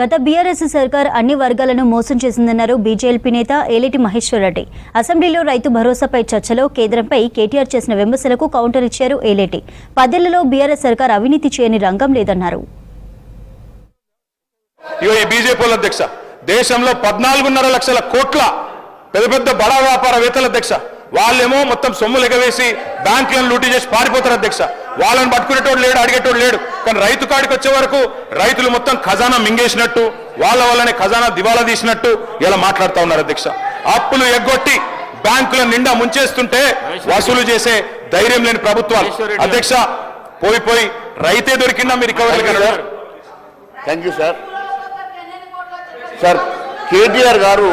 గత బీఆర్ఎస్ సర్కార్ అన్ని వర్గాలను మోసం చేసిందన్నారు బీజేపీ నేత ఏలేటి మహేశ్వర్ రెడ్డి. అసెంబ్లీలో రైతు భరోసాపై చర్చలో కేంద్రంపై కేటీఆర్ చేసిన విమర్శలకు కౌంటర్ ఇచ్చారు ఏలేటి. 10 ఏళ్లలో బీఆర్ఎస్ సర్కార్ అవినీతి చేయని రంగం లేదన్నారు. దేశంలో 14.5 లక్షల కోట్ల పెద్ద బడా వ్యాపారవేత్తల అధ్యక్ష వాళ్ళేమో మొత్తం సొమ్ములు ఎగవేసి బ్యాంకులను లూటీ చేసి పారిపోతారు అధ్యక్ష. వాళ్ళని పట్టుకునేటోడు లేడు, అడిగేటోడు లేడు. కానీ రైతు కాడికి వచ్చే వరకు రైతులు మొత్తం ఖజానా మింగేసినట్టు, వాళ్ళ వల్లనే ఖజానా దివాలా తీసినట్టు ఇలా మాట్లాడుతూ ఉన్నారు అధ్యక్ష. అప్పులు ఎగ్గొట్టి బ్యాంకుల నిండా ముంచేస్తుంటే వసూలు చేసే ధైర్యం లేని ప్రభుత్వాలు అధ్యక్ష. పోయి రైతే దొరికిందా మీరు recovery? Thank you sir. Sir KTR గారు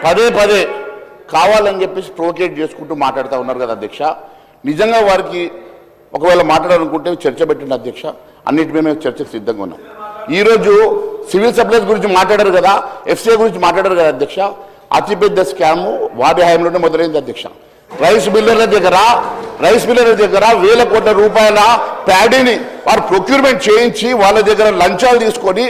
పదే కావాలని చెప్పేసి ప్రొవోకేట్ చేసుకుంటూ మాట్లాడుతూ ఉన్నారు కదా అధ్యక్ష. నిజంగా వారికి ఒకవేళ మాట్లాడాలనుకుంటే చర్చ పెట్టండి అధ్యక్ష. అన్నిటి మేము చర్చకు సిద్ధంగా ఉన్నాం. ఈరోజు సివిల్ సప్లైస్ గురించి మాట్లాడారు కదా, ఎఫ్సీఐ గురించి మాట్లాడారు కదా అధ్యక్ష. అతిపెద్ద స్కాము వారి హయాంలోనే మొదలైంది అధ్యక్ష. రైస్ మిల్లర్ల దగ్గర వేల కోట్ల రూపాయల ప్యాడీని వారు ప్రొక్యూర్మెంట్ చేయించి వాళ్ళ దగ్గర లంచాలు తీసుకొని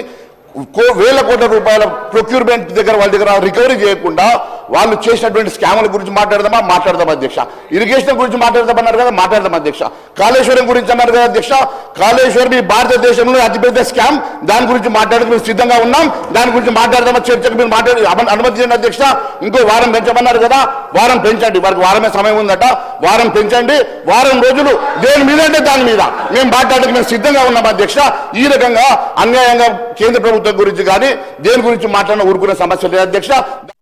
వేల కోట్ల రూపాయల ప్రొక్యూర్మెంట్ వాళ్ళ దగ్గర రికవరీ చేయకుండా వాళ్ళు చేసినటువంటి స్కాముల గురించి మాట్లాడదాం అధ్యక్ష. ఇరిగేషన్ గురించి మాట్లాడదామన్నారు కదా, మాట్లాడదాం అధ్యక్ష. కాళేశ్వరం గురించి అన్నారు కదా అధ్యక్ష. కాళేశ్వరం ఈ భారతదేశంలో అతిపెద్ద స్కామ్, దాని గురించి మాట్లాడడానికి మేము సిద్ధంగా ఉన్నాం. దాని గురించి మాట్లాడదామా, చర్చకు మీరు అనుమతి చేయండి అధ్యక్ష. ఇంకో వారం పెంచమన్నారు కదా, వారం పెంచండి. వారికి వారమే సమయం ఉందట, వారం పెంచండి. వారం రోజులు దేని మీద అంటే దాని మీద మేము మాట్లాడడానికి మేము సిద్ధంగా ఉన్నాం అధ్యక్ష. ఈ రకంగా అన్యాయంగా కేంద్ర ప్రభుత్వం గురించి కానీ దేని గురించి మాట్లాడిన ఊరుకునే సమస్య లేదు అధ్యక్ష.